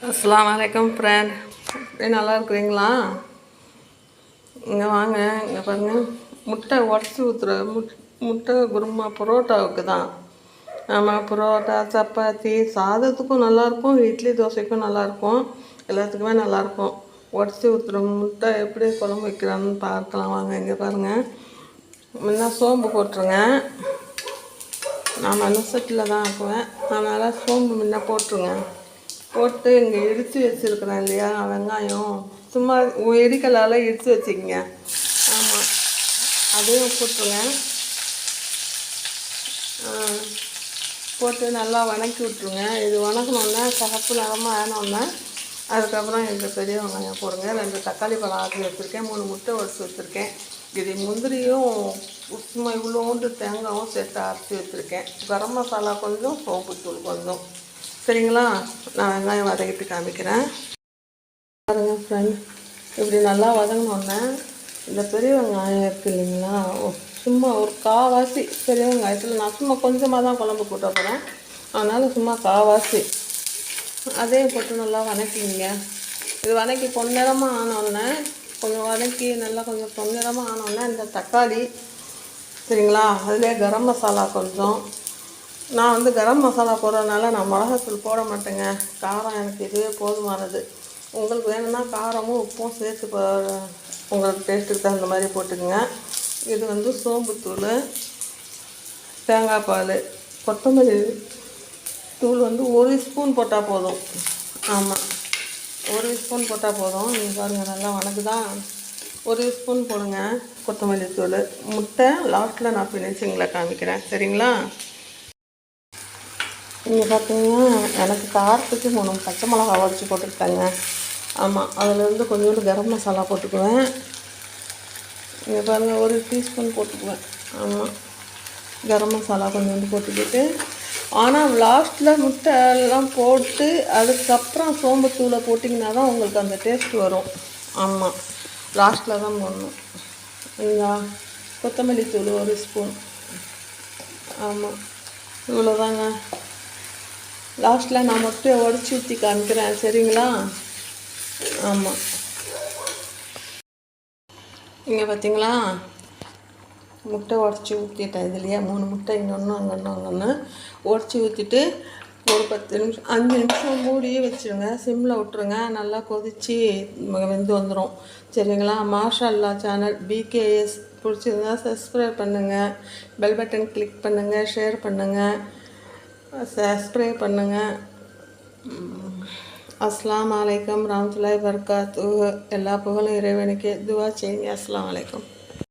அஸ்ஸலாமு அலைக்கும் ஃப்ரெண்ட். நல்லா இருக்கிறீங்களா? இங்கே வாங்க, இங்கே பாருங்கள். முட்டை உடச்சி ஊற்றுற முட்டை குருமா பரோட்டாவுக்கு தான். ஆமாம், பரோட்டா, சப்பாத்தி, சாதத்துக்கும் நல்லாயிருக்கும், இட்லி தோசைக்கும் நல்லாயிருக்கும், எல்லாத்துக்குமே நல்லாயிருக்கும். உடச்சி ஊற்றுற முட்டை எப்படி குழம்பு வைக்கிறான்னு பார்க்கலாம் வாங்க. இங்கே பாருங்கள், முன்ன சோம்பு போட்டுருங்க. நான் மண்சட்டியில் தான் ஆக்குவேன், அதனால் சோம்பு முன்ன போட்டுருங்க. போட்டு இங்கே இடித்து வச்சுருக்குறேன் இல்லையா வெங்காயம், சும்மா இடிக்கலால் இடித்து வச்சுக்கிங்க. ஆமாம், அதையும் போட்டுருங்க. போட்டு நல்லா வணக்கி விட்ருங்க. இது வணக்கணுன்னா சிகப்பு நிறமாக ஆனோன்னா அதுக்கப்புறம் இந்த பெரிய வெங்காயம் போடுங்க. 2 தக்காளி பழம் ஆக்கி வச்சுருக்கேன், 3 முட்டை உடச்சி வச்சுருக்கேன். இது முந்திரியும் சும்மா இவ்வளோண்டு தேங்காயும் சேர்த்து அரைச்சி வச்சுருக்கேன். கரம் மசாலா கொஞ்சம், சோம்புத்தூள் கொஞ்சம். சரிங்களா? நான் வெங்காயம் வதக்கிட்டு காமிக்கிறேன் பாருங்கள் ஃப்ரெண்ட். இப்படி நல்லா வதங்கினோன்னே இந்த பெரிய வெங்காயம் இருக்குது இல்லைங்களா, சும்மா ஒரு காவாசி பெரிய வெங்காயத்தில் நான் சும்மா கொஞ்சமாக தான் குழம்பு கூட்ட போகிறேன், அதனால் சும்மா காவாசி அதையும் போட்டு நல்லா வதக்கிங்க. இது வதக்கி பொன்னிறமாக ஆனோடனே கொஞ்சம் வதக்கி நல்லா கொஞ்சம் பொன்னிறமாக ஆனோடனே இந்த தக்காளி, சரிங்களா, அதிலே கரம் மசாலா கொஞ்சம். நான் வந்து கரம் மசாலா போடுறதுனால நான் மிளகாத்தூள் போட மாட்டேங்க. காரம் எனக்கு இதுவே போதுமானது. உங்களுக்கு வேணும்னா காரமும் உப்பும் சேர்த்து உங்களுக்கு டேஸ்ட்டுக்கு தகுந்த மாதிரி போட்டுக்கோங்க. இது வந்து சோம்புத்தூள், தேங்காய் பால், கொத்தமல்லி தூள் வந்து 1 ஸ்பூன் போட்டால் போதும். ஆமாம், 1 ஸ்பூன் போட்டால் போதும். நீங்கள் பாருங்கள், நல்லா வணக்குதான். 1 ஸ்பூன் போடுங்க கொத்தமல்லி தூள். முட்டை லாஸ்ட்டில் நான் ஃபினிஷிங்கில் காமிக்கிறேன், சரிங்களா? இங்கே பார்த்தீங்கன்னா எனக்கு காரத்துக்கு 3 பச்சை மிளகா உடச்சி போட்டுக்கிட்டேங்க. ஆமாம், அதிலேருந்து கொஞ்சோண்டு கரம் மசாலா போட்டுக்குவேன். இங்கே பாருங்கள், 1 டீஸ்பூன் போட்டுக்குவேன். ஆமாம், கரம் மசாலா கொஞ்சோண்டு போட்டுக்கிட்டு, ஆனால் லாஸ்ட்டில் முட்டை எல்லாம் போட்டு அதுக்கப்புறம் சோம்புத்தூளை போட்டிங்கன்னா தான் உங்களுக்கு அந்த டேஸ்ட் வரும். ஆமாம், லாஸ்ட்டில் தான் போடணும். இந்த கொத்தமல்லி தூள் 1 ஸ்பூன். ஆமாம், இவ்வளோதாங்க. லாஸ்ட்டில் நான் முட்டையை உடச்சி ஊற்றி காமிக்கிறேன், சரிங்களா? ஆமாம், இங்கே பார்த்தீங்களா, முட்டை உடச்சி ஊற்றிட்டேன். இதுலையே 3 முட்டை, இங்கே ஒன்று உடச்சி ஊற்றிட்டு ஒரு 10 நிமிஷம் 5 நிமிஷம் மூடியே வச்சுருங்க. சிம்மில் விட்டுருங்க. நல்லா கொதித்து வெந்து வந்துடும், சரிங்களா? மாஷா அல்லாஹ் சேனல் BKS பிடிச்சிருந்தா சப்ஸ்கிரைப் பண்ணுங்கள், பெல் பட்டன் கிளிக் பண்ணுங்கள், ஷேர் பண்ணுங்கள், சப்ஸ்கிரைப் பண்ணுங்கள். அஸ்ஸலாமு அலைக்கும் ரஹ்மத்துல்லாஹி வபரகாத்துஹு. எல்லா புகழும் இறைவனுக்கே. துவா செய்யுங்க. அஸ்ஸலாமு அலைக்கும்.